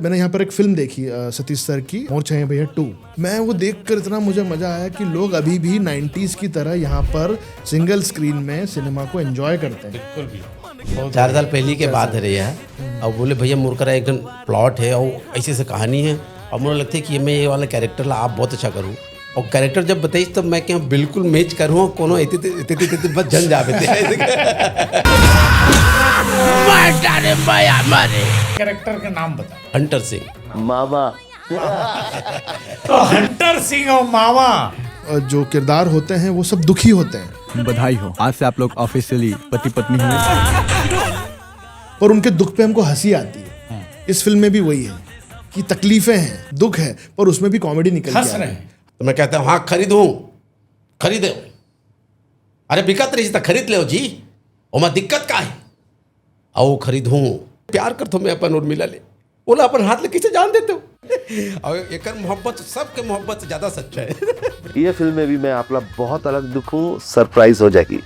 मैंने यहाँ पर एक फिल्म देखी सतीश सर की मोर चाहिए भैया 2। मैं वो देखकर इतना मुझे मजा आया कि लोग अभी भी 90s की तरह यहाँ पर सिंगल स्क्रीन में सिनेमा को एंजॉय करते हैं। बिल्कुल भी 4 साल पहले के बात है रही है और बोले भैया मुरकरा एकदम प्लॉट है और ऐसे से कहानी है और मुझे लगता है कि मैं ये वाला कैरेक्टर ला आप बहुत अच्छा करूँ और कैरेक्टर जब बताइए तब मैं क्या बिल्कुल मैच करूँ कोनो इतने बस जन जावे कैरेक्टर का नाम बता। हंटर सिंह मामा। तो हंटर सिंह और मामा जो किरदार होते हैं वो सब दुखी होते हैं, बधाई हो, आज से आप लोग ऑफिशियली पति पत्नी हुए। पर उनके दुख पे हमको हंसी आती है। इस फिल्म में भी वही है कि तकलीफें हैं, दुख है, पर उसमें भी कॉमेडी निकल हंस के आ रहे रही है। हैं। तो मैं कहता हूँ हाँ खरीदो, अरे बिकत रही तो खरीद ले जी, ओमा दिक्कत का है आओ खरीदूँ, प्यार कर तो मैं अपन उर्मिला ले बोला अपन हाथ ले किसे जान देते हो और एक मोहब्बत सबके मोहब्बत से ज्यादा सच्चा है। ये फिल्म में भी मैं आपला बहुत अलग दिखूं, सरप्राइज हो जाएगी।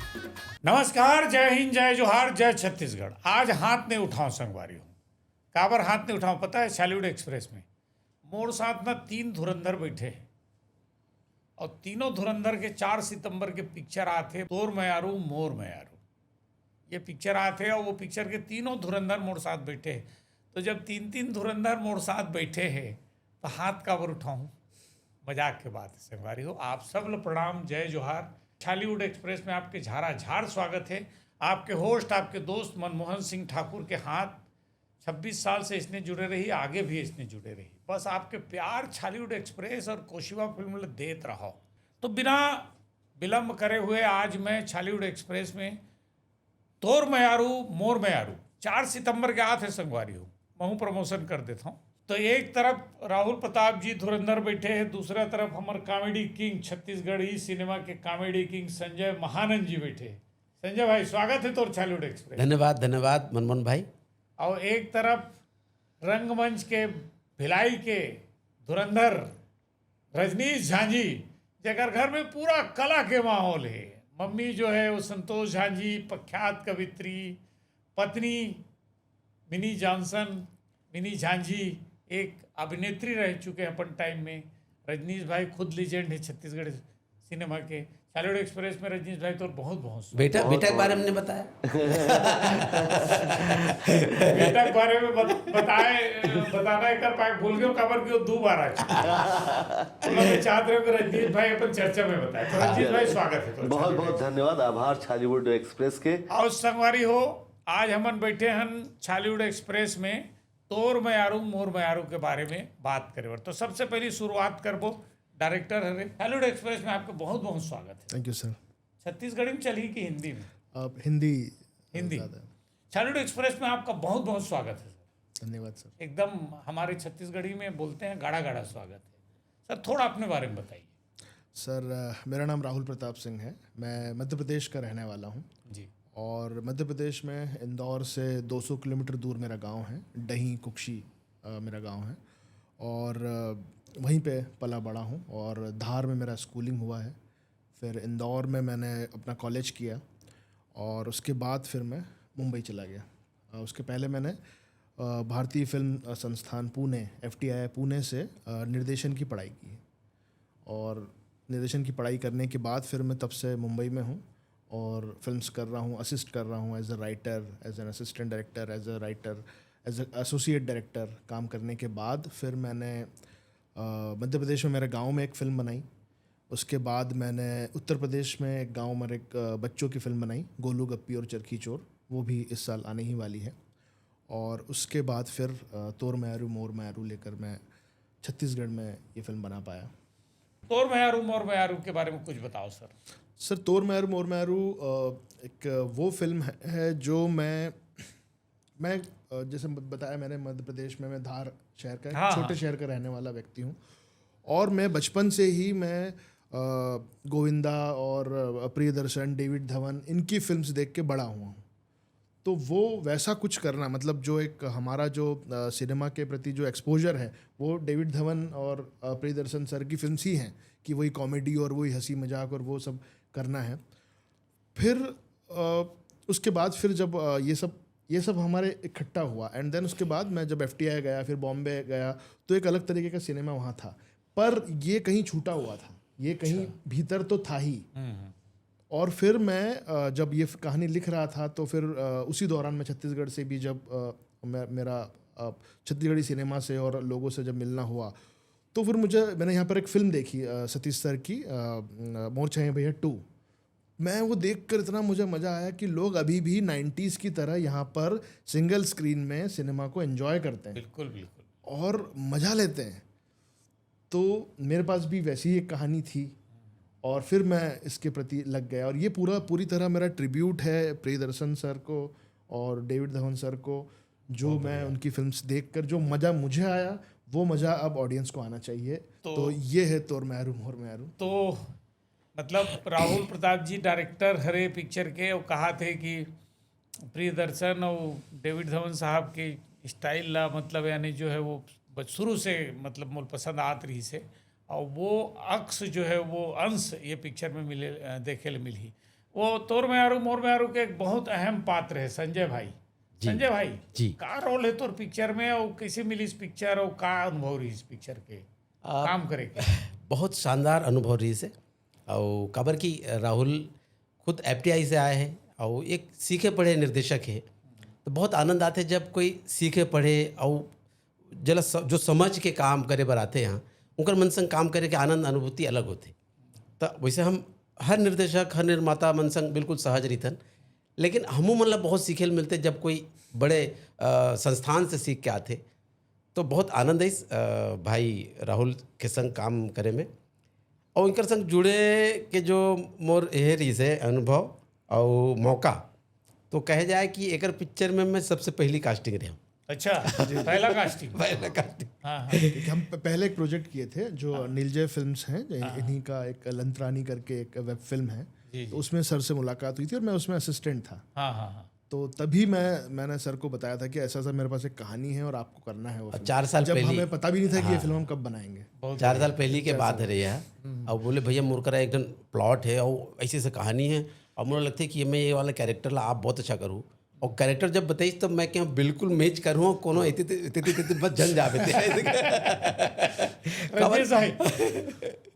नमस्कार, जय हिंद, जय जोहार, जय छत्तीसगढ़। आज हाथ नहीं उठाओ संगवारी हो। काबर हाथ नहीं उठाओ पता है? सैल्यूट एक्सप्रेस में मोर साथ ना 3 धुरंधर बैठे हैं और तीनों धुरंधर के 4 सितंबर के पिक्चर आते तोर मयारू मोर मयारू, ये पिक्चर आते और वो पिक्चर के तीनों धुरंधर मोर साथ बैठे हैं। तो जब 3 धुरंधर मोर साथ बैठे हैं तो हाथ काबर उठाऊं? मजाक के बात है संगवारी हो। आप सब लोग प्रणाम, जय जोहार। छालीवुड एक्सप्रेस में आपके झारा स्वागत है। आपके होस्ट, आपके दोस्त मनमोहन सिंह ठाकुर के हाथ 26 साल से इसने जुड़े रही, आगे भी इसने जुड़े रही। बस आपके प्यार छालीवुड एक्सप्रेस और कोशिवा फिल्म देत रहो। तो बिना विलम्ब करे हुए आज मैं छालीवुड एक्सप्रेस में तोर मयारू मोर मयारू 4 सितंबर के आते संगवारी हो मैं प्रमोशन कर देता हूँ। तो एक तरफ राहुल प्रताप जी धुरंधर बैठे हैं, दूसरा तरफ हमारे कॉमेडी किंग छत्तीसगढ़ी सिनेमा के कॉमेडी किंग संजय महानंद जी बैठे हैं। संजय भाई स्वागत है तोर छालीवुड एक्सप्रेस। धन्यवाद मनमोहन भाई। और एक तरफ रंगमंच के भिलाई के धुरंधर रजनीश झांझी, जगह घर में पूरा कला के माहौल है। मम्मी जो है वो संतोष झांझी, प्रख्यात कवित्री, पत्नी मिनी झांझी एक अभिनेत्री रह चुके हैं अपन टाइम में। रजनीश भाई खुद लीजेंड है छत्तीसगढ़ सिनेमा के। छालीवुड एक्सप्रेस में रजनीश भाई तो बहुत बेटा के बारे में बताया बेटा के बारे में बताना कर पाए भूल गए, खबर की 2 बार आ चुकी। मैं चाहते रहे कि रजनीश भाई अपन चर्चा में बताए। तो रजनीश भाई स्वागत है। तो बहुत बहुत धन्यवाद, आभार छालीवुड एक्सप्रेस के। और संगवारी हो, आज हमन बैठे हन छालीवुड एक्सप्रेस में तोर मयारू मोर मयारू के बारे में बात करे। तो सबसे पहले शुरुआत करबो डायरेक्टर हरे। छालीवुड एक्सप्रेस में आपका बहुत स्वागत है। Thank you sir. छत्तीसगढ़ी में चली कि हिंदी में? आप हिंदी। छालीवुड एक्सप्रेस में आपका बहुत स्वागत है सर। धन्यवाद सर। एकदम हमारे छत्तीसगढ़ी में बोलते हैं गाढ़ा स्वागत है सर। थोड़ा अपने बारे में बताइए। सर मेरा नाम राहुल प्रताप सिंह है। मैं मध्य प्रदेश का रहने वाला हूँ जी। और मध्य प्रदेश में इंदौर से 200 किलोमीटर दूर मेरा गांव है, डही कुक्षी मेरा गांव है। और वहीं पे पला बड़ा हूँ और धार में मेरा स्कूलिंग हुआ है। फिर इंदौर में मैंने अपना कॉलेज किया और उसके बाद फिर मैं मुंबई चला गया। उसके पहले मैंने भारतीय फिल्म संस्थान पुणे FTI पुणे से निर्देशन की पढ़ाई की और निर्देशन की पढ़ाई करने के बाद फिर मैं तब से मुंबई में हूँ और फिल्म्स कर रहा हूँ, असिस्ट कर रहा हूँ as a writer, as an assistant director, as a writer, as a associate director काम करने के बाद फिर मैंने मध्य प्रदेश में मेरे गांव में एक फ़िल्म बनाई। उसके बाद मैंने उत्तर प्रदेश में एक गांव में एक बच्चों की फ़िल्म बनाई, गोलू गप्पी और चरखी चोर, वो भी इस साल आने ही वाली है। और उसके बाद फिर तोर मयारू मोर मयारू लेकर मैं छत्तीसगढ़ में ये फिल्म बना पाया। तोर मयारू मोर मयारू के बारे में कुछ बताओ सर। सर तोर मयारू मोर मयारू एक वो फिल्म है जो मैं जैसे बताया मैंने, मध्य प्रदेश में मैं धार शहर का छोटे शहर का रहने वाला व्यक्ति हूँ और मैं बचपन से ही मैं गोविंदा और प्रियदर्शन, डेविड धवन, इनकी फिल्म्स देख के बड़ा हुआ हूँ। तो वो वैसा कुछ करना, मतलब जो एक हमारा जो सिनेमा के प्रति जो एक्सपोजर है वो डेविड धवन और प्रियदर्शन सर की फिल्म्स ही हैं कि वही कॉमेडी और वही हंसी मजाक और वो सब करना है। फिर उसके बाद फिर जब ये सब ये सब हमारे इकट्ठा हुआ। एंड देन उसके बाद मैं जब FTI गया, फिर बॉम्बे गया, तो एक अलग तरीके का सिनेमा वहाँ था, पर ये कहीं छूटा हुआ था, ये कहीं भीतर तो था ही। और फिर मैं जब ये कहानी लिख रहा था, तो फिर उसी दौरान मैं छत्तीसगढ़ से भी जब मेरा छत्तीसगढ़ी सिनेमा से और लोगों से जब मिलना हुआ, तो फिर मैंने यहाँ पर एक फ़िल्म देखी सतीश सर की, मोर चाहिए भैया 2। मैं वो देखकर इतना मुझे मज़ा आया कि लोग अभी भी 90s की तरह यहाँ पर सिंगल स्क्रीन में सिनेमा को एंजॉय करते हैं, बिल्कुल बिल्कुल, और मज़ा लेते हैं। तो मेरे पास भी वैसी ही एक कहानी थी, और फिर मैं इसके प्रति लग गया। और ये पूरी तरह मेरा ट्रिब्यूट है प्रियदर्शन सर को और डेविड धवन सर को, जो मैं उनकी फिल्म्स देखकर जो मज़ा मुझे आया, वो मज़ा अब ऑडियंस को आना चाहिए। तो ये है तोर मैरू मोर मैरू। तो मतलब राहुल प्रताप जी डायरेक्टर हरे पिक्चर के, वो कहा थे कि प्रियदर्शन और डेविड धवन साहब के स्टाइल ला मतलब यानी जो है वो शुरू से मतलब मोल पसंद आत रही से, और वो अक्स जो है वो अंश ये पिक्चर में मिले देखे ले मिली। वो तोर मैरू मोर मैरू के एक बहुत अहम पात्र है संजय भाई। संजय भाई जी, का रोल है तोर पिक्चर में, और कैसे मिली इस पिक्चर, और का अनुभव रही इस पिक्चर के काम करे के? बहुत शानदार अनुभव रही से। और खबर की राहुल खुद FTI से आए हैं और एक सीखे पढ़े निर्देशक है, तो बहुत आनंद आते जब कोई सीखे पढ़े और जो समझ के काम करे बर आते यहाँ, उनका मन संग काम करे के आनंद अनुभूति अलग होते। तो वैसे हम हर निर्देशक हर निर्माता मन संग बिल्कुल सहज रहीथन, लेकिन हमू मतलब बहुत सीखे मिलते जब कोई बड़े संस्थान से सीख के आते, तो बहुत आनंद है इस भाई राहुल के संग काम करे में। और इनकर संग जुड़े के जो मोर यह रही से अनुभव और मौका, तो कहे जाए कि एकर पिक्चर में मैं सबसे पहली कास्टिंग रहा हूँ। अच्छा, पहला कास्टिंग। पहला कास्टिंग, हाँ क्योंकि हम पहले एक प्रोजेक्ट किए थे जो नीलजय फिल्म्स हैं, इन्हीं का एक लंतरानी करके एक वेब फिल्म है, तो उसमें सर से मुलाकात हुई थी और मैं उसमें असिस्टेंट था। हाँ। तो तभी मैंने सर को बताया था कि ऐसा मेरे पास एक कहानी है और आपको करना है वो फिल्म। 4 साल जब पहले, हमें पता भी नहीं था कि ये फिल्म हम कब बनाएंगे। 4 साल पहले के बात है रही है। और बोले भैया मुरकरा एकदम प्लॉट है और ऐसी से कहानी है, और मुझे लगता है कि मैं ये वाला कैरेक्टर ला आप बहुत अच्छा करूँ। और कैरेक्टर जब बताइस तो मैं क्या बिल्कुल मैच करूँ, कोनो इतने बस जन जावे रजनीश भाई,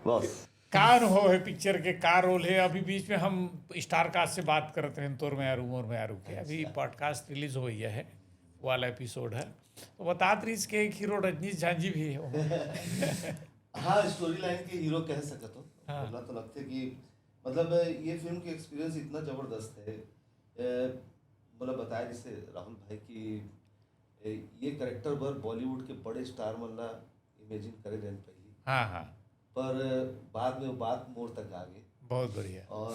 बॉस का अनुभव है पिक्चर के, का रोल है? अभी बीच में हम स्टार कास्ट से बात करते हैं तोर मैरू मोर मैरू के, अभी पॉडकास्ट रिलीज हो गया है, वाला एपिसोड है, तो बतात रही के एक हीरो रजनीश झांझी भी है। हाँ, स्टोरी लाइन के हीरो कह सकते हो। बोलना तो लगता है कि मतलब ये फिल्म की एक्सपीरियंस इतना ज़बरदस्त है। मतलब बताया जैसे राहुल भाई की ये करेक्टर बर बॉलीवुड के बड़े स्टार मतलब इमेजिन करे रहन पहली, हाँ, पर बाद में वो बात मोर तक आ गई। बहुत बढ़िया। और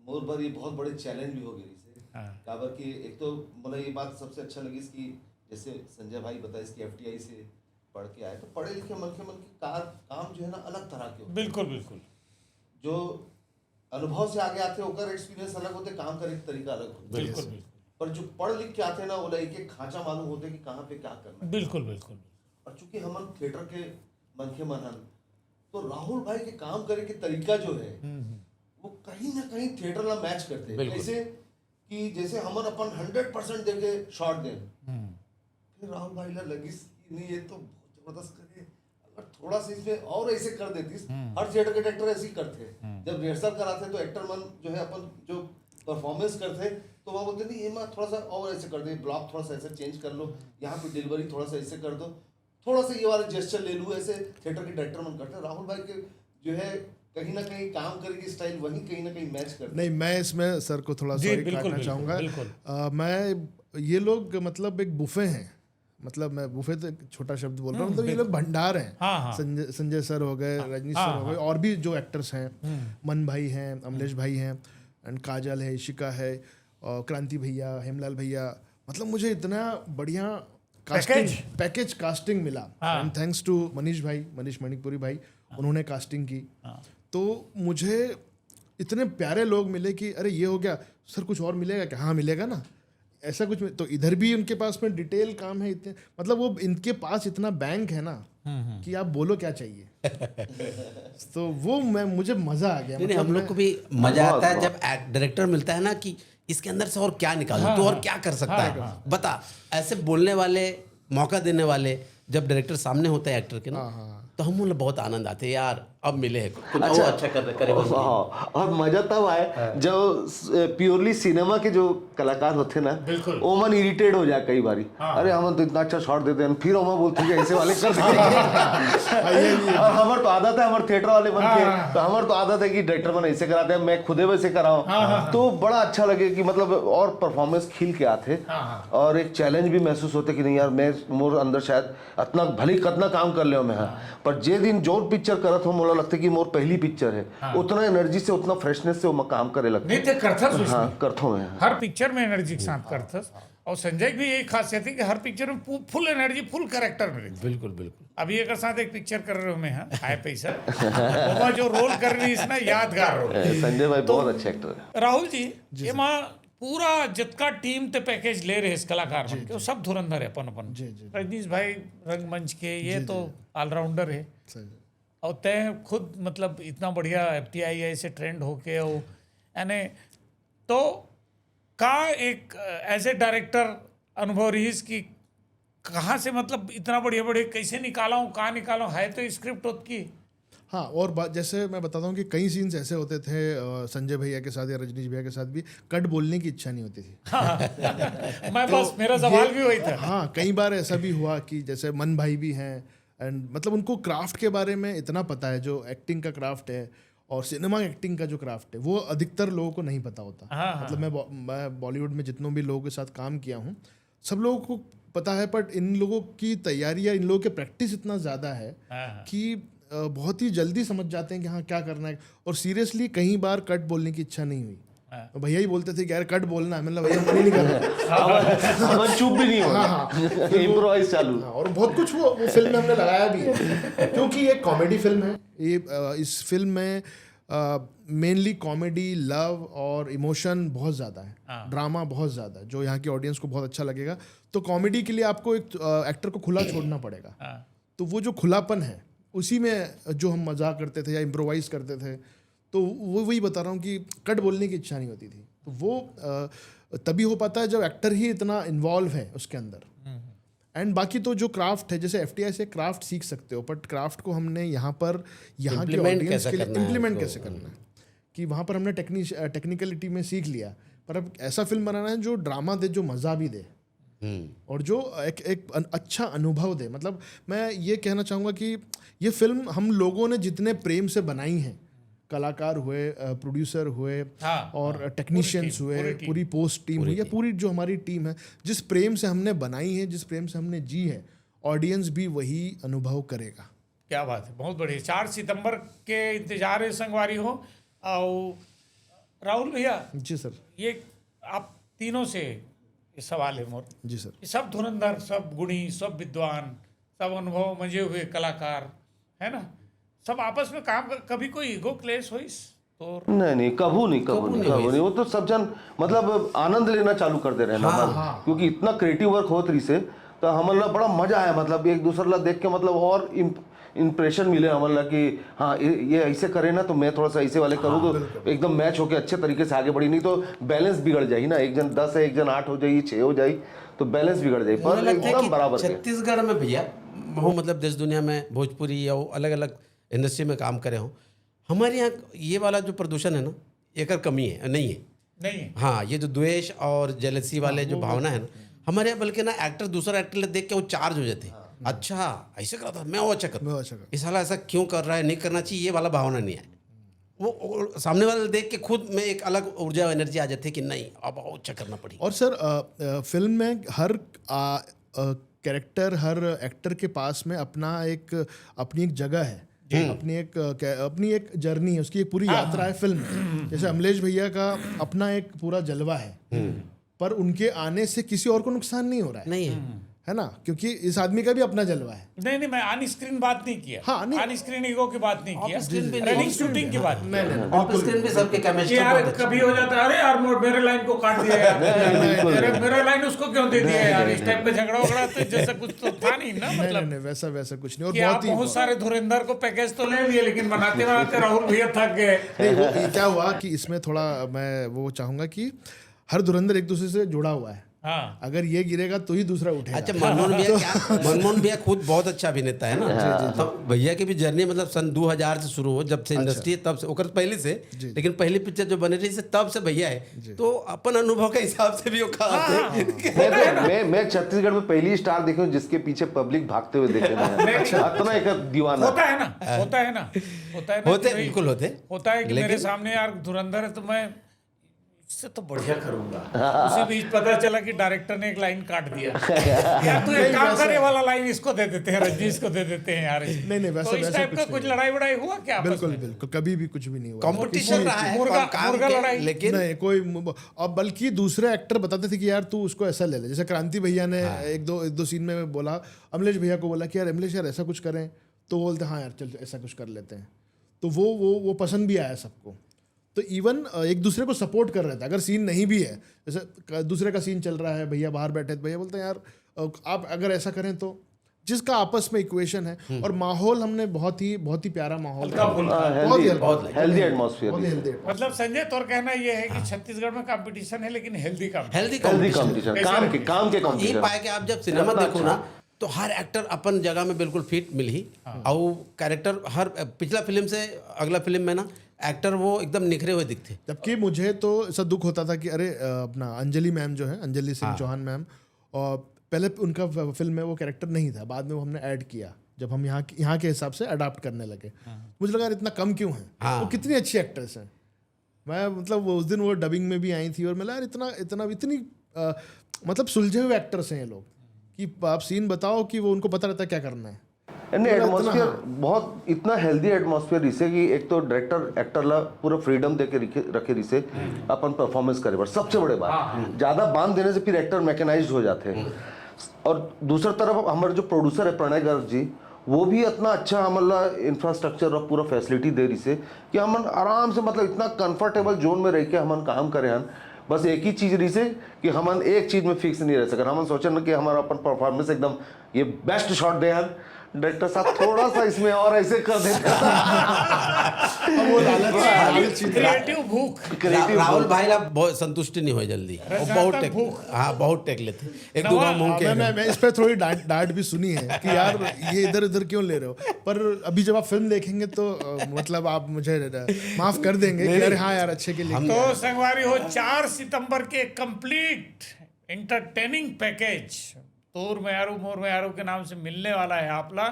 मोर पर ये बहुत बड़े चैलेंज भी हो गई इसे। काबर की एक तो मतलब ये बात सबसे अच्छा लगी इसकी, जैसे संजय भाई बताया इसकी FTI से पढ़ के आए, तो पढ़े लिखे मन के काम जो है ना अलग तरह के होते। बिल्कुल। जो अनुभव से आगे आते होकर एक्सपीरियंस अलग होते, काम करने का तरीका अलग होता। बिल्कुल। पर जो पढ़ लिख के आते ना, वो एक खांचा मालूम होते कि कहाँ पे क्या करना है। बिल्कुल। और चूंकि हम थिएटर के मन के मनन, तो राहुल भाई के काम करे के तरीका जो है वो कहीं ना कहीं थिएटर ला मैच करते हैं। कैसे कि जैसे हमन अपन 100% देके शॉट दें, फिर राहुल भाई ला लगी नहीं ये तो बहुत जबरदस्त करे, अगर थोड़ा सा इसमें और ऐसे कर देती। हर थिएटर के डायरेक्टर ऐसे ही करते हैं, जब रिहर्सल कराते तो एक्टर मन जो है अपन जो परफॉर्मेंस करते तो वहाँ बोलते नहीं ये मैं थोड़ा सा और ऐसे कर दे, ब्लॉक थोड़ा सा ऐसे चेंज कर लो, यहाँ पे डिलीवरी थोड़ा सा ऐसे कर दो, थोड़ा सा ये वाला जेस्चर ले लूँ, ऐसे थिएटर के डायरेक्टर मन करते हैं। राहुल भाई के जो है कहीं ना कहीं काम करके स्टाइल वही कहीं ना कहीं मैच करते। नहीं, मैं इसमें सर को थोड़ा सॉरी काटना चाहूँगा। मैं ये लोग मतलब एक बुफे हैं, मतलब मैं बुफे तो एक छोटा शब्द बोल रहा हूँ, मतलब ये लोग भंडार हैं। संजय सर हो गए, रजनीश सर हो गए, और भी जो एक्टर्स हैं, मन भाई हैं, अमलेश भाई हैं, एंड काजल है, इशिका है, और क्रांति भैया, हेमलाल भैया, मतलब मुझे इतना बढ़िया पैकेज कास्टिंग मिला। And thanks to Manish Manipuri भाई, उन्होंने कास्टिंग की। तो मुझे इतने प्यारे लोग मिले कि अरे ये हो गया सर, कुछ और मिलेगा क्या? हाँ मिलेगा ना, ऐसा कुछ। तो इधर भी उनके पास में डिटेल काम है, इतने मतलब वो इनके पास इतना बैंक है ना कि आप बोलो क्या चाहिए। तो वो मुझे मजा आ गया। नहीं, हम लोग को भी मजा आता है जब डायरेक्टर मिलता है ना कि इसके अंदर से और क्या निकालूं, तो और क्या कर सकता है बता। ऐसे बोलने वाले, मौका देने वाले जब डायरेक्टर सामने होते हैं एक्टर के ना, तो हम लोग बहुत आनंद आते हैं यार, अब मिले हैं कुछ अच्छा करे हाँ, और मजा तब आए जब प्योरली सिनेमा के जो कलाकार होते ना, वो मन इरिटेट हो जाए कई बारी। अरे हम तो इतना अच्छा शॉट देते हैं, फिर हम बोलते हैं कि ऐसे वाले कर देंगे। और हमारे तो आदत है, हमारे थिएटर वाले बन के, तो हमारे तो आदत है कि डायरेक्टर मन ऐसे कराते हैं, मैं खुदे वैसे कराऊं, तो बड़ा अच्छा लगे कि मतलब और परफॉर्मेंस खिल के आते, और एक चैलेंज भी महसूस होते कि नहीं यार, मैं मोर अंदर शायद इतना भले कितना काम कर ले मैं, पर जे दिन जो पिक्चर करत हो मोला लगता है कि मोर पहली पिक्चर है, उतना एनर्जी से, उतना फ्रेशनेस से वो काम करे लगता नहीं थे करथस उसमें। हाँ, करथो मैं हर पिक्चर में एनर्जी के साथ करथस। और संजय की भी यही खासियत है कि हर पिक्चर में फुल एनर्जी, फुल कैरेक्टर में रहती है। बिल्कुल बिल्कुल। अभी एक साथ एक पिक्चर कर रहे हो मैं, हाँ हाय पैसा, वो जो रोल कर रही है ना, यादगार रोल। संजय भाई बहुत अच्छे एक्टर है। राहुल जी, ये माँ पूरा जितना टीम ते पैकेज ले रहे इस कलाकार बन के, वो सब धुरंधर है अपन अपन। रजनीश भाई रंगमंच के, ये तो ऑलराउंडर है, और तय खुद मतलब इतना बढ़िया FTII से ट्रेंड होके, और यानी तो का एक एज ए डायरेक्टर अनुभव रही कि कहाँ से मतलब इतना बढ़िया बढ़िया कैसे निकाला हूँ, कहाँ निकाला हूँ, है तो स्क्रिप्ट होती की। हाँ, और बात जैसे मैं बताता हूँ कि कई सीन्स ऐसे होते थे संजय भैया के साथ या रजनीश भैया के साथ भी, कट बोलने की इच्छा नहीं होती थी। मैं बस मेरा सवाल भी वही था। हाँ, कई बार ऐसा भी हुआ कि जैसे मन भाई भी हैं, एंड मतलब उनको क्राफ्ट के बारे में इतना पता है, जो एक्टिंग का क्राफ्ट है और सिनेमा एक्टिंग का जो क्राफ्ट है, वो अधिकतर लोगों को नहीं पता होता। मतलब मैं बॉलीवुड में जितनों भी लोगों के साथ काम किया हूँ, सब लोगों को पता है, बट इन लोगों की तैयारी या इन लोगों के प्रैक्टिस इतना ज़्यादा है कि बहुत ही जल्दी समझ जाते हैं कि हाँ क्या करना है। और सीरियसली कई बार कट बोलने की इच्छा नहीं हुई, तो भैया ही बोलते थे कि यार कट बोलना है, मतलब भैया मन ही नहीं कर रहा, चुप भी नहीं होगा, इम्प्रोवाइज चालू। और बहुत कुछ वो फिल्म में हमने लगाया भी है, क्योंकि ये कॉमेडी फिल्म है। ये इस फिल्म में मेनली कॉमेडी, लव और इमोशन बहुत ज़्यादा है, ड्रामा बहुत ज़्यादा, जो यहाँ की ऑडियंस को बहुत अच्छा लगेगा। तो कॉमेडी के लिए आपको एक एक्टर को खुला छोड़ना पड़ेगा, तो वो जो खुलापन है उसी में जो हम मजाक करते थे या इम्प्रोवाइज करते थे, तो वो वही बता रहा हूँ कि कट बोलने की इच्छा नहीं होती थी। तो वो तभी हो पाता है जब एक्टर ही इतना इन्वॉल्व है उसके अंदर। एंड बाकी तो जो क्राफ्ट है, जैसे FTI से क्राफ्ट सीख सकते हो, बट क्राफ्ट को हमने यहाँ पर यहाँ की ऑडियंस के लिए इम्प्लीमेंट कैसे करना है, कि वहाँ पर हमने टेक्निकलिटी में सीख लिया, पर अब ऐसा फिल्म बनाना है जो ड्रामा दे, जो मज़ा भी दे, और जो एक अच्छा अनुभव दे। मतलब मैं ये कहना चाहूँगा कि ये फिल्म हम लोगों ने जितने प्रेम से बनाई है, कलाकार हुए, प्रोड्यूसर हुए, और टेक्नीशियंस हुए, पूरी पोस्ट टीम हुई, या पूरी जो हमारी टीम है, जिस प्रेम से हमने बनाई है, जिस प्रेम से हमने जी है, ऑडियंस भी वही अनुभव करेगा। क्या बात है, बहुत बढ़िया। 4 सितंबर के इंतजार है संगवारी हो। और राहुल भैया जी सर, ये आप तीनों से ये सवाल है मोर। जी सर। ये सब धुरंधर, सब गुणी, सब विद्वान, सब अनुभव मजे हुए कलाकार है ना, सब आपस में काम कभी कोई ईगो क्लेश हुई तो? नहीं, कभू नहीं। वो तो सब जन मतलब आनंद लेना चालू कर दे रहे हैं, क्योंकि इतना क्रिएटिव वर्क होत रही से, तो हमारा बड़ा मजा आया। मतलब एक दूसरे ला देख के मतलब और इंप्रेशन मिले हमारा कि हाँ ये ऐसे करे ना, तो मैं थोड़ा सा ऐसे वाले करूँ तो एकदम मैच होके अच्छे तरीके से आगे बढ़ी। नहीं तो बैलेंस बिगड़ जाए ना, एक जन 10 है, एक जन 8 हो जाए, 6 हो जाए, तो बैलेंस बिगड़ जाए। पर एकदम बराबर। छत्तीसगढ़ में भैया वो मतलब देश दुनिया में भोजपुरी या अलग अलग इंडस्ट्री में काम करे हों, हमारे यहाँ ये वाला जो प्रदूषण है ना, एक कमी है नहीं है। हाँ, ये जो द्वेष और जेलसी वाले जो भावना है ना हमारे यहाँ, बल्कि ना एक्टर दूसरा एक्टर देख के वो चार्ज हो जाते हैं। अच्छा ऐसे करा था, मैं वो अच्छा कर, इस साला ऐसा क्यों कर रहा है, नहीं करना चाहिए, ये वाला भावना नहीं है। वो सामने वाले देख के खुद में एक अलग ऊर्जा एनर्जी आ जाती है कि नहीं अब अच्छा करना पड़ेगा। और सर फिल्म में हर कैरेक्टर, हर एक्टर के पास में अपनी एक जगह है, अपनी एक जर्नी है, उसकी एक पूरी यात्रा है फिल्म में। जैसे अमलेश भैया का अपना एक पूरा जलवा है, पर उनके आने से किसी और को नुकसान नहीं हो रहा है, नहीं है ना, क्योंकि इस आदमी का भी अपना जलवा है। नहीं, मैं ऑन स्क्रीन बात नहीं किया। हाँ, नहीं, ऑन स्क्रीन ईगो की बात नहीं किया, रनिंग शूटिंग की बात। ऑफ स्क्रीन पे सबके केमिस्ट्री यार कभी हो जाता है, अरे यार मेरे लाइन को काट दिया यार, मेरा लाइन उसको क्यों दे दिया यार, इस टाइप पे झगड़ा तो जैसा कुछ तो था नहीं ना। मतलब नहीं, वैसा कुछ नहीं। और आप बहुत सारे धुरंधर को पैकेज तो ले लिए, लेकिन बनाते बनाते राहुल भैया थक गए। नहीं, वो क्या हुआ कि इसमें थोड़ा मैं वो चाहूँगा कि हर धुरंधर एक दूसरे से जुड़ा हुआ है। हाँ अगर ये गिरेगा तो ही दूसरा उठेगा। अच्छा, मनमोहन भैया खुद बहुत अच्छा अभिनेता है ना। तो भैया की भी जर्नी मतलब सन 2000 से शुरू हो, जब से इंडस्ट्री है तब से, ओकर पहले से, लेकिन पहली पिक्चर जो बने रही से तब से भैया है, तो अपन अनुभव के हिसाब से भी वो कहा मैं छत्तीसगढ़ में पहली स्टार देखा हूं जिसके पीछे पब्लिक भागते हुए देखे मैं इतना एक दीवाना होता है ना होते बिल्कुल होता है कि मेरे सामने यार धुरंधर है तो मैं इससे तो बढ़िया करूंगा। उसी बीच पता चला कि डायरेक्टर ने एक लाइन काट दिया, यार तू एक काम करे वाला लाइन इसको दे देते हैं, रजनीश को दे देते हैं यार। नहीं वैसा तो इस टाइप का कुछ लड़ाई वड़ाई हुआ क्या? बिल्कुल कभी भी कुछ भी नहीं हुआ। कंपटीशन रहा है मुर्गा लड़ाई, लेकिन नहीं कोई। अब बल्कि दूसरे एक्टर बताते थे कि यार तू उसको ऐसा ले ले, जैसे क्रांति भैया ने एक दो सीन में बोला, अमलेश भैया को बोला कि यार अमलेश यार ऐसा कुछ करें, तो बोलते हाँ यार चल ऐसा कुछ कर लेते हैं। तो वो पसंद भी आया सबको। तो इवन एक दूसरे को सपोर्ट कर रहे थे। अगर सीन नहीं भी है, जैसे दूसरे का सीन चल रहा है, भैया बाहर बैठे, भैया बोलते हैं यार आप अगर ऐसा करें तो, जिसका आपस में इक्वेशन है। और माहौल हमने बहुत ही प्यारा माहौल, हेल्दी एटमॉस्फेयर। मतलब संजय तोर कहना ये है कि छत्तीसगढ़ में कंपटीशन है लेकिन हेल्दी हेल्दी कंपटीशन, काम के ये कंपटीशन। पाए कि आप जब सिनेमा देखो ना तो हर एक्टर अपन जगह में बिल्कुल फिट मिल ही, और कैरेक्टर हर पिछला फिल्म से अगला फिल्म में ना एक्टर वो एकदम निखरे हुए दिखते। जबकि मुझे तो ऐसा दुख होता था कि अरे अपना अंजलि मैम जो है, अंजलि सिंह चौहान मैम, और पहले उनका फिल्म में वो कैरेक्टर नहीं था, बाद में वो हमने ऐड किया जब हम यहाँ के हिसाब से अडाप्ट करने लगे। मुझे लगा यार इतना कम क्यों है, वो कितनी अच्छी एक्ट्रेस है। मैं मतलब उस दिन वो डबिंग में भी आई थी और मैं यार इतनी मतलब सुलझे हुए एक्टर्स हैं ये लोग कि आप सीन बताओ कि वो उनको पता रहता है क्या करना है। एटमॉस्फेयर बहुत इतना हेल्दी एटमॉस्फेयर रिसे कि एक तो डायरेक्टर एक्टर ला पूरा फ्रीडम दे के रखे रिसे अपन परफॉर्मेंस करे। पर सबसे बड़े बात, ज्यादा बांध देने से फिर एक्टर मैकेनाइज्ड हो जाते हैं। और दूसरी तरफ हमारे जो प्रोड्यूसर है प्रणय गर्ग जी, वो भी इतना अच्छा हमारा इंफ्रास्ट्रक्चर और पूरा फैसिलिटी दे रही से कि हम आराम से मतलब इतना कंफर्टेबल जोन में रह के हम काम करें हन। बस एक ही चीज रही से कि हम एक चीज में फिक्स नहीं रह सके। हम सोचे ना कि हमारा अपन परफॉर्मेंस एकदम ये बेस्ट शॉट दे हन, डायरेक्टर साहब थोड़ा सा इसमें और ऐसे कर देते। क्रिएटिव भूख, राहुल भाई ला बहुत संतुष्टि नहीं हो जल्दी, बहुत टेक लेते एक दो गाँव मुंह के। मैं इस पे थोड़ी डांट भी सुनी है कि यार ये इधर क्यों ले रहे हो, पर अभी जब आप फिल्म देखेंगे तो मतलब आप मुझे माफ कर देंगे कि अरे हाँ यार अच्छे के लिए। तो संगवारी हो 4 सितंबर के कंप्लीट एंटरटेनिंग पैकेज तोर में यारू मोर में यारू के नाम से मिलने वाला है। आपला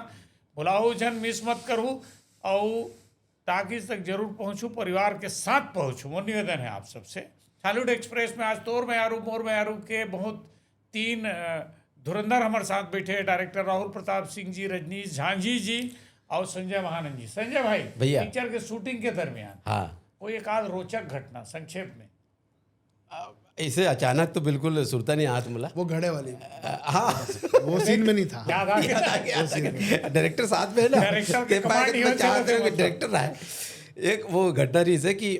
बुलाओ जन मिस मत करूँ और ताकि तक जरूर पहुँचूँ, परिवार के साथ पहुँचूँ, वो निवेदन है आप सबसे। हॉलीवुड एक्सप्रेस में आज तोर में यारू मोर में यारू के बहुत 3 धुरंधर हमारे साथ बैठे हैं, डायरेक्टर राहुल प्रताप सिंह जी, रजनीश झांझी जी और संजय महानंद जी। संजय भाई, पिक्चर के शूटिंग के दरमियान कोई एक आध रोचक घटना संक्षेप में? ऐसे अचानक तो बिल्कुल सुरता नहीं हाथ मिला। वो घड़े वाली, हाँ वो सीन में नहीं था। याद आ गया डायरेक्टर साथ में है ना, डायरेक्टर रहा है। एक वो घटना रही है कि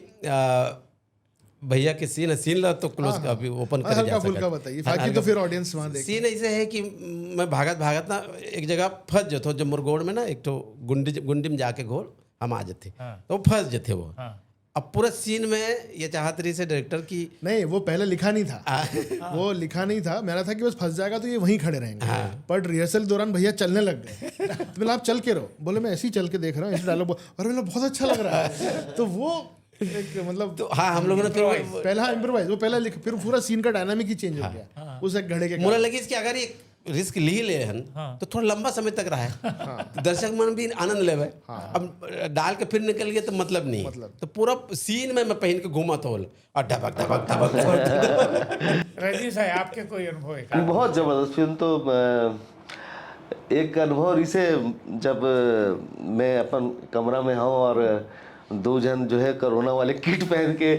भैया के सीन ला तो क्लोज अभी ओपन कर हल्का फुल्का बताइए, बाकी तो फिर ऑडियंस वहां देखे। सीन ऐसे है कि मैं भागत ना एक जगह फंस जाता, जब मुरगोड़ में ना एक तो गुंडी में जाके घोल हम आ जाते, तो फंस जाते वो। अब पूरा सीन में ये चाहत रही से डायरेक्टर की नहीं, वो पहले लिखा नहीं था। वो लिखा नहीं था, मेरा था कि बस फंस जाएगा तो ये वहीं खड़े रहेंगे। पर रिहर्सल दौरान भैया चलने लग गए, तो बोला आप चल के रहो। बोले मैं ऐसे ही चल के देख रहा हूँ, ऐसे डायलॉग और बोला बहुत अच्छा लग रहा है। तो वो एक मतलब तो हाँ हम लोगों ने फिर पहला इम्प्रोवाइज, वो पहला लिख, फिर पूरा सीन का डायनामिक ही चेंज हो गया उस एक घड़े के। मुझे लगी कि अगर ये रिस्क ली ले हन तो थोड़ा लंबा समय तक रहा है, दर्शक मन भी आनंद ले। अब डाल के फिर निकल गया तो मतलब नहीं, तो पूरा सीन में मैं पहन के घूमा था और ढबक ढबक ढबक। रजनीश भाई, आपके कोई अनुभव है? बहुत जबरदस्त फिल्म। तो एक अनुभव इसे जब मैं अपन कमरा में हूँ और 2 जन जो है कोरोना वाले किट पहन के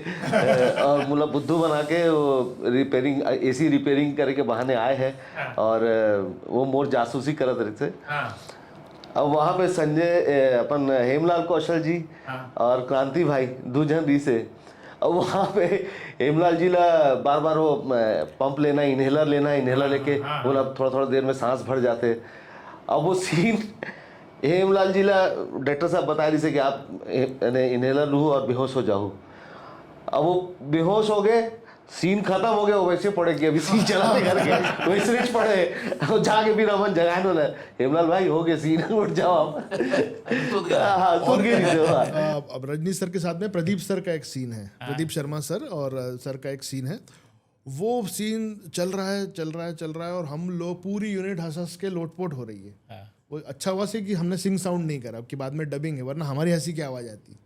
और मुला बुद्धू बना के वो रिपेयरिंग एसी रिपेयरिंग करके बहाने आए हैं और वो मोर जासूसी करत रहे थे। अब वहाँ पे संजय अपन हेमलाल कौशल जी और क्रांति भाई 2 जन री से। अब वहाँ पे हेमलाल जी ला बार बार वो पंप लेना, इन्हेलर लेके बोला थोड़ा देर में सांस भर जाते। अब वो सीन हेमलाल जी ला डॉक्टर साहब बता रही से कि आप इन्हेलर लूँ और बेहोश हो जाओ। अब वो बेहोश हो गए सीन खत्म हो गया, वो वैसे पड़े कि अभी सीन चलाते करके वैसे नहीं पड़े, और जाके फिर अमन जगाए ना, हेमलाल भाई हो गए सीन, उठ जाओ आप। हाँ, तो गिर गए हो। अब रजनीश सर के साथ में प्रदीप सर का एक सीन है, प्रदीप शर्मा सर और सर का एक सीन है। वो सीन चल रहा है और हम लोग पूरी यूनिट हंस हंस के लोटपोट हो रही है। वो अच्छा हुआ से कि हमने सिंग साउंड नहीं करा, कि बाद में डबिंग है, वरना हमारी हंसी की आवाज़ आती।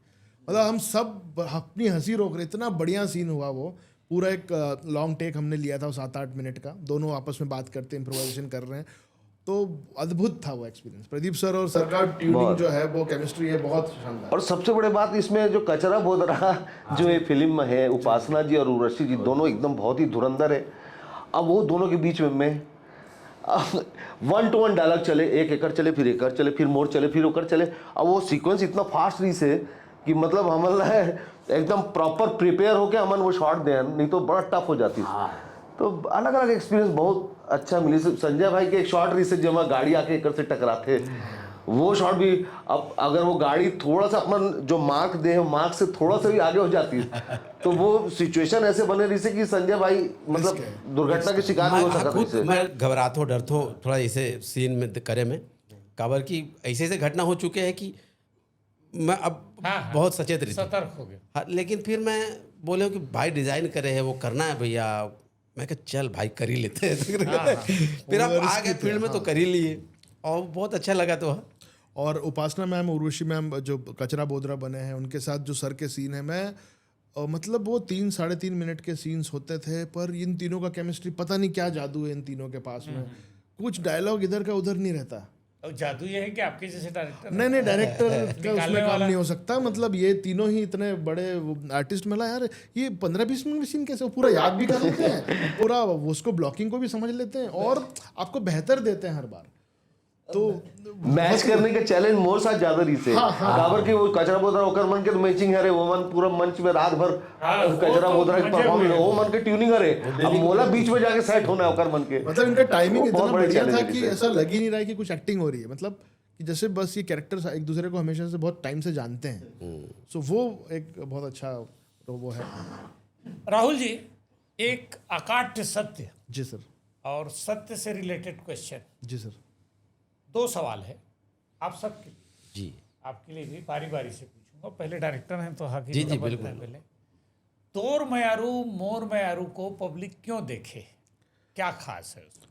मतलब हम सब अपनी हंसी रोक रहे, इतना बढ़िया सीन हुआ वो। पूरा एक लॉन्ग टेक हमने लिया था 7-8 मिनट का, दोनों आपस में बात करते इम्प्रोवाइजेशन कर रहे हैं, तो अद्भुत था वो एक्सपीरियंस। प्रदीप सर और सर का ट्यूनिंग जो है, वो केमिस्ट्री है बहुत शानदार। और सबसे बड़ी बात इसमें जो कचरा बोध रहा जो ये फिल्म में है, उपासना जी और उर्वशी जी दोनों एकदम बहुत ही धुरंधर है। अब वो दोनों के बीच में मैं 1-to-1 डायलॉग चले, एक एकर चले, फिर एकर चले, फिर मोर चले, फिर ओकर चले। अब वो सीक्वेंस इतना फास्ट रही से कि मतलब हमल एकदम प्रॉपर प्रिपेयर होके हमन वो शॉट दें, नहीं तो बड़ा टफ हो जाती। तो अलग अलग एक्सपीरियंस बहुत अच्छा मिली। संजय भाई के एक शॉट रही से जब हम गाड़ी आके एकर से टकराते, वो शॉट भी, अब अगर वो गाड़ी थोड़ा सा अपना जो मार्क दे, मार्क से थोड़ा सा भी आगे हो जाती तो वो सिचुएशन ऐसे बने रही से कि संजय भाई मतलब दुर्घटना के शिकार नहीं हो सकता। मैं घबराता हूँ, डरता हूँ थोड़ा ऐसे सीन में करे में, काबर की ऐसे ऐसे घटना हो चुके हैं कि मैं अब बहुत सचेत रही, सतर्क हो गया। हाँ, लेकिन फिर मैं बोले कि भाई डिजाइन करे है, वो करना है भैया, मैं कहा चल भाई कर ही लेते हैं। फिर अब आ गए फील्ड में तो कर ही लिए, और बहुत अच्छा लगा। तो और उपासना मैम, उर्वशी मैम जो कचरा बोधरा बने हैं, उनके साथ जो सर के सीन है, मैं मतलब वो 3-3.5 मिनट के सीन्स होते थे, पर इन तीनों का केमिस्ट्री, पता नहीं क्या जादू है इन तीनों के पास में। कुछ डायलॉग इधर का उधर नहीं रहता। और जादू ये है कि आपके जैसे डायरेक्टर नहीं डायरेक्टर का उसमें काम नहीं हो सकता। मतलब ये तीनों ही इतने बड़े आर्टिस्ट मिला यार, ये 15-20 मिनट में सीन कैसे पूरा याद भी कर लेते हैं, पूरा उसको ब्लॉकिंग को भी समझ लेते हैं, और आपको बेहतर देते हैं हर बार। तो मैच करने के चैलेंज मोर साथ ज्यादा रही से काबर की वो कचरा बोधरा ओकर मन के मैचिंग है रे, वो मन पूरा मंच में रात भर कचरा बोधरा की परफॉर्मेंस, वो मन के ट्यूनिंग है रे, अब मोला बीच में जाके सेट होना है ओकर मन के। मतलब इनका टाइमिंग इतना बढ़िया था कि ऐसा लग ही नहीं रहा है कि कुछ एक्टिंग हो रही है, मतलब कि जैसे बस ये कैरेक्टर्स एक दूसरे को हमेशा से बहुत टाइम से जानते हैं। सो वो एक बहुत अच्छा वो है। राहुल जी, एक अकाट्य सत्य जी सर। और सत्य से रिलेटेड क्वेश्चन। जी सर। 2 सवाल है आप सबके लिए, जी, आपके लिए भी बारी बारी से पूछूंगा। पहले डायरेक्टर हैं तो हाकिम जी, का बिल्कुल। पहले तोर मयारू मोर मयारू को पब्लिक क्यों देखे, क्या खास है उसमें?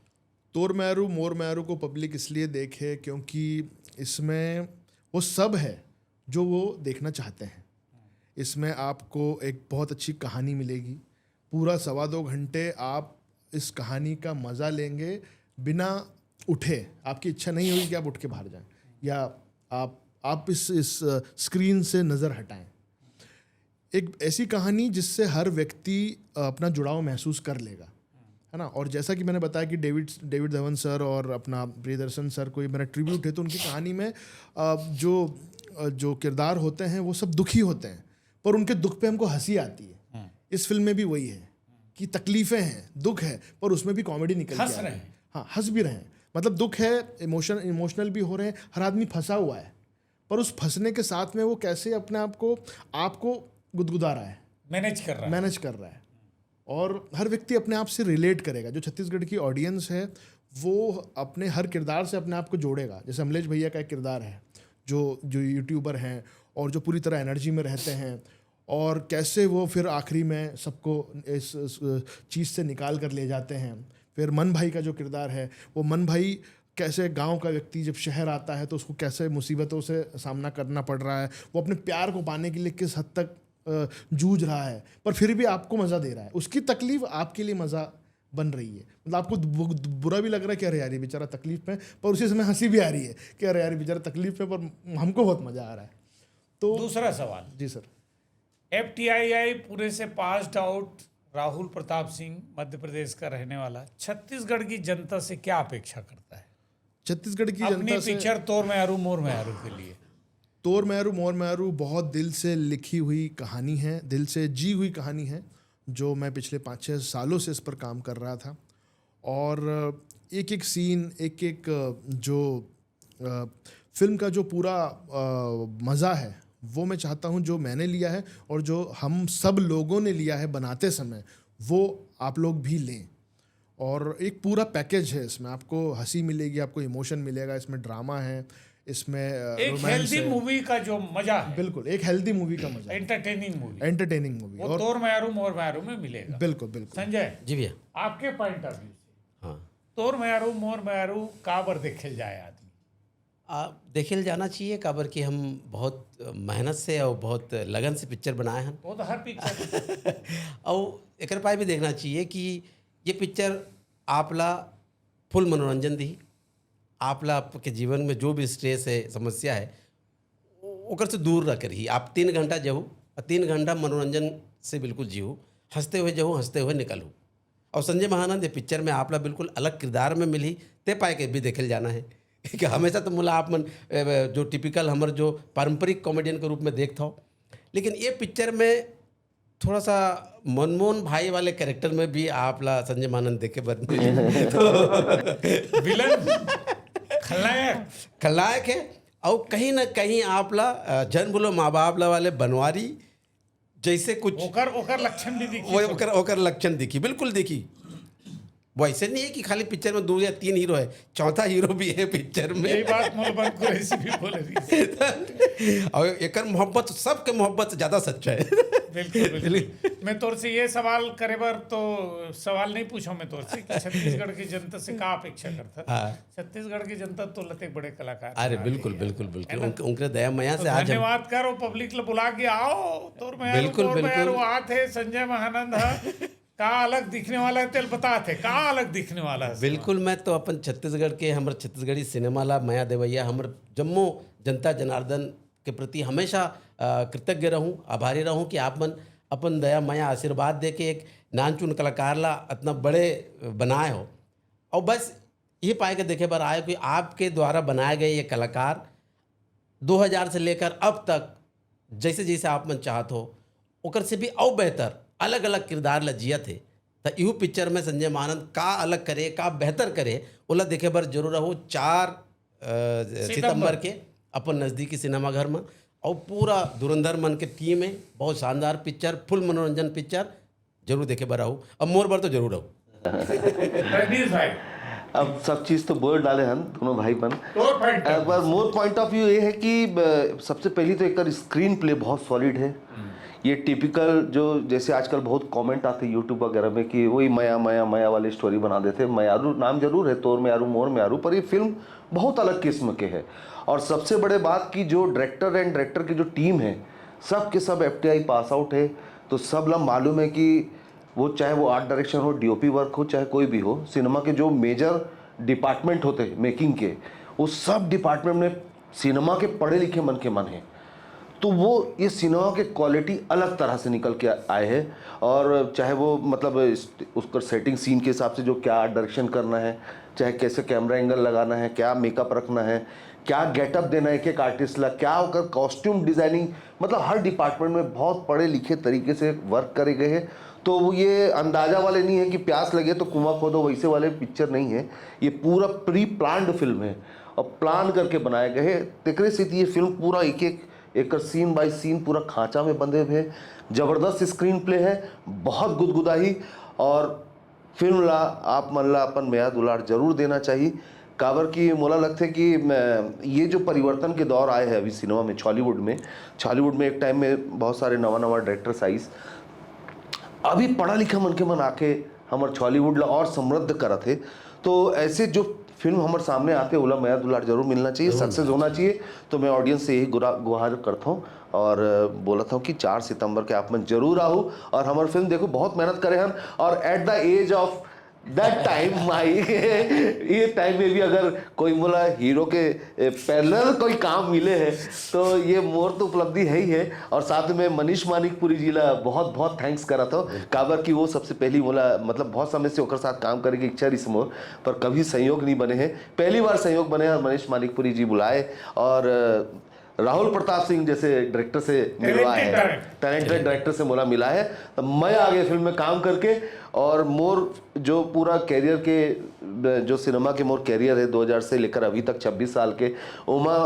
तोर मैरू मोर मैरू को पब्लिक इसलिए देखे क्योंकि इसमें वो सब है जो वो देखना चाहते हैं। इसमें आपको एक बहुत अच्छी कहानी मिलेगी, पूरा 2.25 घंटे आप इस कहानी का मज़ा लेंगे बिना उठे। आपकी इच्छा नहीं होगी कि आप उठ के बाहर जाएं या आप इस स्क्रीन से नज़र हटाएं। एक ऐसी कहानी जिससे हर व्यक्ति अपना जुड़ाव महसूस कर लेगा, है ना। और जैसा कि मैंने बताया कि डेविड धवन सर और अपना प्रियदर्शन सर को ये मेरा ट्रिब्यूट है, तो उनकी कहानी में जो किरदार होते हैं वो सब दुखी होते हैं, पर उनके दुख पे हमको हंसी आती है। इस फिल्म में भी वही है कि तकलीफें हैं, दुख है, पर उसमें भी कॉमेडी निकल के आ रही है। हाँ, हंस भी रहे हैं, मतलब दुख है, इमोशनल भी हो रहे हैं, हर आदमी फंसा हुआ है, पर उस फंसने के साथ में वो कैसे अपने आपको गुदगुदा रहा है, मैनेज कर रहा है, और हर व्यक्ति अपने आप से रिलेट करेगा। जो छत्तीसगढ़ की ऑडियंस है वो अपने हर किरदार से अपने आप को जोड़ेगा। जैसे अमलेश भैया का एक किरदार है जो यूट्यूबर हैं और जो पूरी तरह एनर्जी में रहते हैं, और कैसे वो फिर आखिरी में सबको इस चीज़ से निकाल कर ले जाते हैं। फिर मन भाई का जो किरदार है, वो मन भाई कैसे गांव का व्यक्ति जब शहर आता है तो उसको कैसे मुसीबतों से सामना करना पड़ रहा है, वो अपने प्यार को पाने के लिए किस हद तक जूझ रहा है, पर फिर भी आपको मज़ा दे रहा है। उसकी तकलीफ आपके लिए मज़ा बन रही है, मतलब आपको बुरा भी लग रहा है कि अरे यार ये बेचारा तकलीफ में, पर उसी समय हंसी भी आ रही है कि अरे यार बेचारा तकलीफ में, पर हमको बहुत मज़ा आ रहा है। तो दूसरा सवाल। जी सर। FTII पूरे से पास्ड आउट राहुल प्रताप सिंह, मध्य प्रदेश का रहने वाला, छत्तीसगढ़ की जनता से क्या अपेक्षा करता है? छत्तीसगढ़ की अपनी जनता से पिक्चर तोर मैरू मोर मैरू के लिए। तोर मैरू मोर मैरू बहुत दिल से लिखी हुई कहानी है, दिल से जी हुई कहानी है, जो मैं पिछले 5-6 सालों से इस पर काम कर रहा था। और एक एक सीन, एक एक जो फिल्म का जो पूरा मज़ा है, वो मैं चाहता हूँ जो मैंने लिया है और जो हम सब लोगों ने लिया है बनाते समय, वो आप लोग भी लें। और एक पूरा पैकेज है इसमें, आपको हंसी मिलेगी, आपको इमोशन मिलेगा, इसमें ड्रामा है, इसमें एक रोमांस हेल्दी है। मूवी का जो मजा है, बिल्कुल एक हेल्दी मूवी का मजा, एंटरटेनिंग मूवी, एंटरटेनिंग मूवी। वो और तोर मयारू मोर मयारू में मिलेगा। बिल्कुल बिल्कुल। संजय जी भैया। आपके पॉइंट ऑफ व्यू से हाँ, तोर मयारू मोर मयारू काबर देखे जाए आदमी? देखिल जाना चाहिए काबर कि हम बहुत मेहनत से और बहुत लगन से पिक्चर बनाए हैं वो तो हर पिक्चर और एक पाए भी देखना चाहिए कि ये पिक्चर आपला फुल मनोरंजन दी, आपला आपके जीवन में जो भी स्ट्रेस है, समस्या है, ओकर से दूर रह कर ही आप 3 घंटा जहू और 3 घंटा मनोरंजन से बिल्कुल जीहू, हंसते हुए जहू, हंसते हुए निकलू। और संजय महानंद ये पिक्चर में आपला बिल्कुल अलग किरदार में मिली, ते पाए के भी देखल जाना है कि हमेशा तो मुला आप मन जो टिपिकल हमर जो पारंपरिक कॉमेडियन के रूप में देखता हो, लेकिन ये पिक्चर में थोड़ा सा मनमोहन भाई वाले कैरेक्टर में भी आपला संजय महानंद देखे बर विलन खलनायक है और कहीं ना कहीं आपला जन बोलो माँ बाप ला वाले बनवारी जैसे कुछ ओकर लक्षण भी दिखी। वो ओकर लक्षण दिखी, बिल्कुल दिखी। वो ऐसे नहीं है कि खाली पिक्चर में 2 या 3 हीरो है, चौथा हीरो भी है पिक्चर में। यही बात मोहब्बत को ऐसी भी बोल रही और एकर मोहब्बत सबके मोहब्बत से ज़्यादा सच्चा है। बिल्कुल बिल्कुल। मैं तोर से ये सवाल करे बर तो सवाल नहीं पूछा मैं तोर से कि छत्तीसगढ़ की जनता से का अपेक्षा करता। हाँ। छत्तीसगढ़ की जनता तो लते बड़े कलाकार। अरे बिल्कुल बिल्कुल बिल्कुल, उनके दया मया से आज हम धन्यवाद करो पब्लिक ले बुला के आओ तोर में बिल्कुल, बिल्कुल। आते संजय महानंद है का अलग दिखने वाला है, तेल बताते का अलग दिखने वाला है। बिल्कुल। मैं तो अपन छत्तीसगढ़ के हमर छत्तीसगढ़ी सिनेमा ला माया देवैया हमर जम्मो जनता जनार्दन के प्रति हमेशा कृतज्ञ रहूं, आभारी रहूं कि आप मन अपन दया माया आशीर्वाद दे के एक नानचुन कलाकार ला इतना बड़े बनाए हो। और बस ये पाए के देखे बार आए कि आपके द्वारा बनाए गए ये कलाकार 2000 से लेकर अब तक जैसे जैसे आप मन चाहत हो ओकर से भी और बेहतर अलग अलग किरदार ला जिया थे। तो इहू पिक्चर में संजय महानंद का अलग करे, का बेहतर करे, ओला देखे बर जरूर रहो 4 सितंबर के अपन नज़दीकी सिनेमा घर में। और पूरा धुरंधर मन के टीम है, बहुत शानदार पिक्चर, फुल मनोरंजन पिक्चर, जरूर देखे बर आओ। अब मोर बार तो जरूर आओ। रजनीश भाई अब सब चीज़ तो बोल डाले हम दोनों भाई बन। एक बार मोर पॉइंट ऑफ व्यू ये है कि सबसे पहली तो एक स्क्रीन प्ले बहुत सॉलिड है। ये टिपिकल जो जैसे आजकल बहुत कमेंट आते हैं यूट्यूब वगैरह में कि वही मया मया मया वाली स्टोरी बना देते। मयारू नाम जरूर है, तोर मयारू मोर मयारू, पर ये फिल्म बहुत अलग किस्म के है। और सबसे बड़े बात की जो डायरेक्टर की जो टीम है सब के सब FTI पास आउट है। तो सब लोग मालूम है कि वो चाहे वो आर्ट डायरेक्शन हो, DOP वर्क हो, चाहे कोई भी हो, सिनेमा के जो मेजर डिपार्टमेंट होते हैं मेकिंग के, वो सब डिपार्टमेंट में सिनेमा के पढ़े लिखे मन के मन है। तो वो ये सिनेमा के क्वालिटी अलग तरह से निकल के आए हैं। और चाहे वो मतलब उसका सेटिंग सीन के हिसाब से जो क्या डायरेक्शन करना है, चाहे कैसे कैमरा एंगल लगाना है, क्या मेकअप रखना है, क्या गेटअप देना है एक एक आर्टिस्ट ला, क्या होकर कॉस्ट्यूम डिज़ाइनिंग, मतलब हर डिपार्टमेंट में बहुत पढ़े लिखे तरीके से वर्क करे गए हैं। तो वो ये अंदाज़ा वाले नहीं है कि प्यास लगे तो कुआं खोदो वैसे वाले पिक्चर नहीं है। ये पूरा प्री प्लान्ड फिल्म है और प्लान करके बनाए गए हैं। तेकरे से ये फिल्म पूरा एक सीन बाय सीन पूरा खांचा में बंधे हुए। ज़बरदस्त स्क्रीन प्ले है, बहुत गुदगुदाही। और फिल्म ला आप मन ला अपन मया दुलार जरूर देना चाहिए। काबर की मोला लगता है कि ये जो परिवर्तन के दौर आए हैं अभी सिनेमा में, छॉलीवुड में एक टाइम में बहुत सारे नवा डायरेक्टर्स आइस, अभी पढ़ा लिखा मन के मन आके हमारे छॉलीवुड ला और समृद्ध करत है। तो ऐसे जो फिल्म हमारे सामने आते ओला मया दुलार जरूर मिलना चाहिए, सक्सेस होना चाहिए। तो मैं ऑडियंस से यही गुहार करता हूँ और बोलता हूँ कि 4 सितंबर के आप मन जरूर आओ और हमारी फिल्म देखो। बहुत मेहनत करे हम और at the age of that time my ये टाइम में भी अगर कोई बोला हीरो के पैरेलल कोई काम मिले है तो ये मोर तो उपलब्धि है ही है। और साथ में मनीष मानिकपुरी जी ला बहुत बहुत थैंक्स करा था काबर की वो सबसे पहली बोला मतलब बहुत समय से ओकर साथ काम करे की इच्छा रही मोर, पर कभी संयोग नहीं बने हैं। पहली बार संयोग बने और मनीष मानिकपुरी जी बुलाए और राहुल प्रताप सिंह जैसे डायरेक्टर से मिलवा है, टैलेंटेड डायरेक्टर से मोला मिला है। तो मैं आगे फिल्म में काम करके और मोर जो पूरा कैरियर के जो सिनेमा के मोर कैरियर है 2000 से लेकर अभी तक 26 साल के, उमा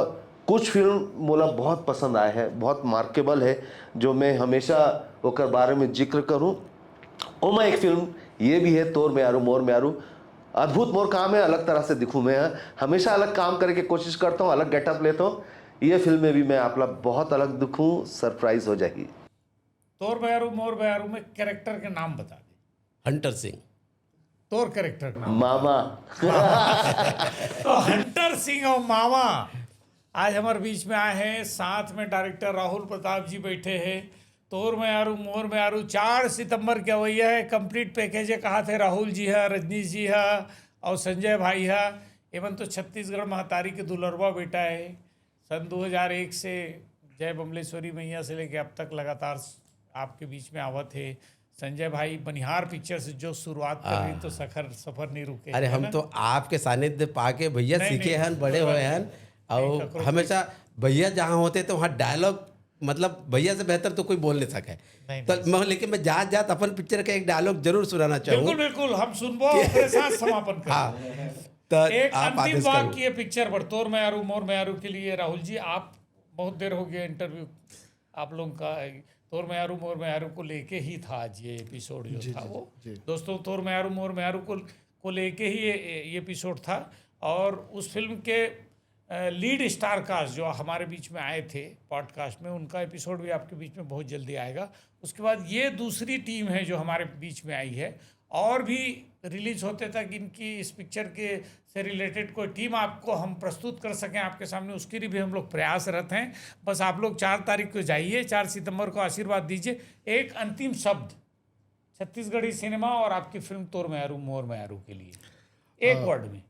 कुछ फिल्म मोला बहुत पसंद आए हैं, बहुत मार्केबल है, जो मैं हमेशा ओकर बारे में जिक्र करूं। ओमा एक फिल्म ये भी है, तोर में आरू मोर में आरू। अद्भुत मोर काम है, अलग तरह से दिखूं मैं, हमेशा अलग काम करने की कोशिश करता हूँ, अलग गेटअप लेता हूँ। ये फिल्म में भी मैं आपला बहुत अलग दिखूं, सरप्राइज हो जाएगी। तोर बयारू मोर बयारू में कैरेक्टर के नाम बता दे। हंटर सिंह। तोर कैरेक्टर का नाम मामा। तो हंटर सिंह और मामा आज हमारे बीच में आए हैं। साथ में डायरेक्टर राहुल प्रताप जी बैठे हैं। तोर में आरू मोर में आरू 4 सितंबर के अवैया है। कंप्लीट पैकेज है। कहा थे राहुल जी है, रजनीश जी है और संजय भाई है। एवं तो छत्तीसगढ़ महतारी के दुलरवा बेटा है। सन 2001 से जय बमलेश्वरी मैया से लेके अब तक लगातार आपके बीच में आवत है। संजय भाई बनिहार पिक्चर से जो शुरुआत कर रही तो सफर नहीं रुके। अरे हम तो आपके सानिध्य पाके भैया सीखे हैं, बड़े हुए हैं। और हमेशा भैया जहाँ होते तो वहाँ डायलॉग, मतलब भैया से बेहतर तो कोई बोल नहीं सके। तो लेकिन मैं जात अपन पिक्चर का एक डायलॉग जरूर सुनाना चाहूँ। बिल्कुल बिल्कुल, हम सुनबो अपने साथ समापन करें। हाँ, तो एक आप अंतिम आदेश करो। वाक्य पिक्चर पर तोर में आरू मोर में आरू के लिए राहुल जी, आप बहुत देर हो गया इंटरव्यू आप लोगों का। तोर में आरू मोर में आरू को लेके ही था आज ये एपिसोड जो था वो। दोस्तों, तोर में आरू मोर में आरू को लेके ही ये एपिसोड था। और उस फिल्म के लीड स्टार कास्ट जो हमारे बीच में आए थे पॉडकास्ट में, उनका एपिसोड भी आपके बीच में बहुत जल्दी आएगा। उसके बाद ये दूसरी टीम है जो हमारे बीच में आई है। और भी रिलीज होते तक इनकी इस पिक्चर के से रिलेटेड कोई टीम आपको हम प्रस्तुत कर सकें आपके सामने, उसके लिए भी हम लोग प्रयासरत हैं। बस आप लोग 4 तारीख को जाइए, 4 सितंबर को आशीर्वाद दीजिए। एक अंतिम शब्द छत्तीसगढ़ी सिनेमा और आपकी फिल्म तोर में आरू मोर में आरू के लिए, एक वर्ड में।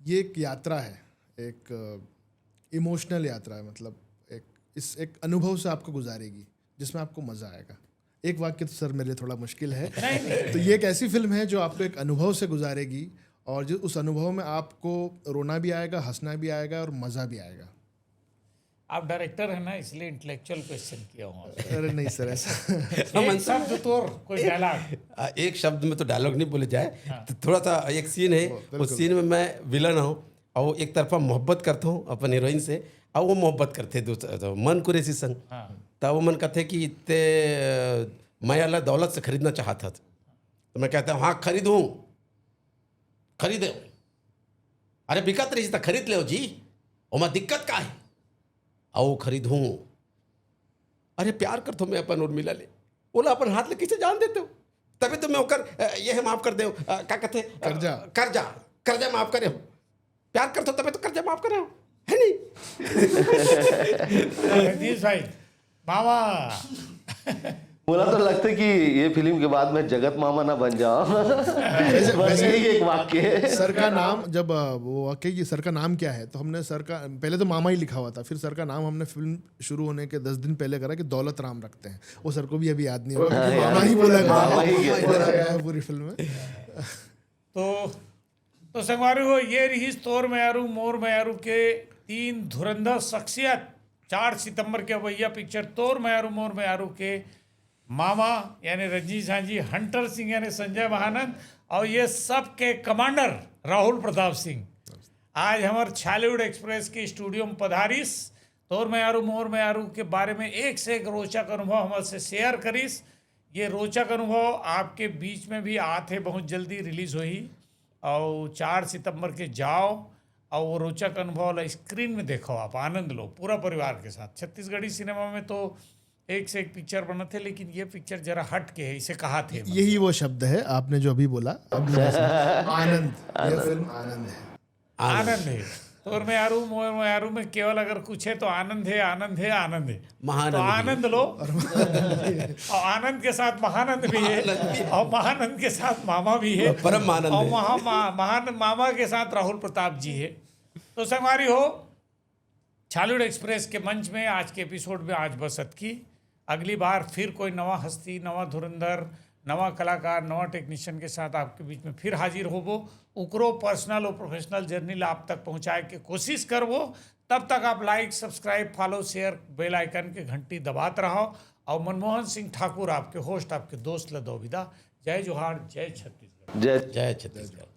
ये एक यात्रा है, एक इमोशनल यात्रा है। मतलब एक अनुभव से आपको गुजारेगी जिसमें आपको मज़ा आएगा। एक वाक्य तो सर मेरे लिए थोड़ा मुश्किल है। तो ये एक ऐसी फिल्म है जो आपको एक अनुभव से गुजारेगी और जो उस अनुभव में आपको रोना भी आएगा, हंसना भी आएगा और मज़ा भी आएगा। आप डायरेक्टर है ना, इसलिए इंटेलेक्चुअल क्वेश्चन किया हूँ आपसे। अरे नहीं सर, ऐसा एक शब्द तोर कोई डायलॉग। एक शब्द में तो डायलॉग नहीं बोले जाए। तो थोड़ा सा एक सीन है, उस सीन में मैं विलन हूँ और एक तरफा मोहब्बत करता हूँ अपन हीरोइन से, और वो मोहब्बत करते तो मन कुरेसी संग। तब वो मन कहते कि इतने मैं अल्लाह दौलत से खरीदना चाहता था। तो मैं कहता हूँ हाँ खरीदूँ, खरीदे। अरे बिकत रही तो खरीद ले जी, ओमा दिक्कत का है। आओ खरीदूँ। अरे प्यार कर तो मैं अपन उर्मिला ले, बोला अपन हाथ ले किसे जान देते हो, तभी तो मैं होकर ये है माफ कर दे, क्या कहते कर्जा माफ करे हो। प्यार कर तो तभी तो कर्जा माफ करे हो, है नहीं? रजनीश भाई मामा बोला तो लगता है कि ये फिल्म के बाद मैं जगत मामा ना बन जाऊं। बस यही एक वाक्य है। सर का नाम जब वो वाकई कि सर का नाम क्या है, तो हमने सर का पहले तो मामा ही लिखा हुआ था, फिर सर का नाम हमने फिल्म शुरू होने के 10 दिन पहले करा कि दौलत राम रखते हैं। वो सर को भी अभी याद नहीं होगा, मामा ही बोला गया है पूरी फिल्म में। तो संगवारी हो, ये रही तोर में आरू मोर में आरू के 3 धुरंधर शख्सियत। 4 सितंबर के भैया पिक्चर तोर में आरू मोर में आरू के मामा यानी रजनीश झा जी, हंटर सिंह यानी संजय महानंद, और ये सब के कमांडर राहुल प्रताप सिंह आज हमारे छालीवुड एक्सप्रेस के स्टूडियो में पधारिस। तोर में आरू मोर में आरू के बारे में एक से एक रोचक अनुभव हमारे से शेयर करिस। ये रोचक अनुभव आपके बीच में भी आते बहुत जल्दी रिलीज हुई। और 4 सितंबर के जाओ और वो रोचक अनुभव स्क्रीन में देखो, आप आनंद लो पूरा परिवार के साथ। छत्तीसगढ़ी सिनेमा में तो एक से एक पिक्चर बना थे, लेकिन ये पिक्चर जरा हट के है, इसे कहा थे। यही वो शब्द है आपने जो अभी बोला, आनंद। ये फिल्म आनंद है, आनंद है। तोर में आरू मोर में आरू में केवल अगर कुछ है तो आनंद है, आनंद है, आनंद है। तो आनंद लो। और आनंद के साथ महानंद भी है, और महानंद के साथ मामा भी है, परम आनंद और है। महान मामा के साथ राहुल प्रताप जी है। तो संगवारी हो, छालीवुड एक्सप्रेस के मंच में आज के एपिसोड में आज बस अतकी। अगली बार फिर कोई नवा हस्ती, नवा धुरंधर, नवा कलाकार, नवा टेक्नीशियन के साथ आपके बीच में फिर हाजिर होबो। उकरो पर्सनल और प्रोफेशनल जर्नी आप तक पहुंचाए के कोशिश करबो। तब तक आप like, subscribe, follow, share, bell icon के घंटी दबाते रहो। और मनमोहन सिंह ठाकुर आपके होस्ट, आपके दोस्त लदो विदा। जय जोहार, जय छत्तीसगढ़। जय जय छत्तीसगढ़।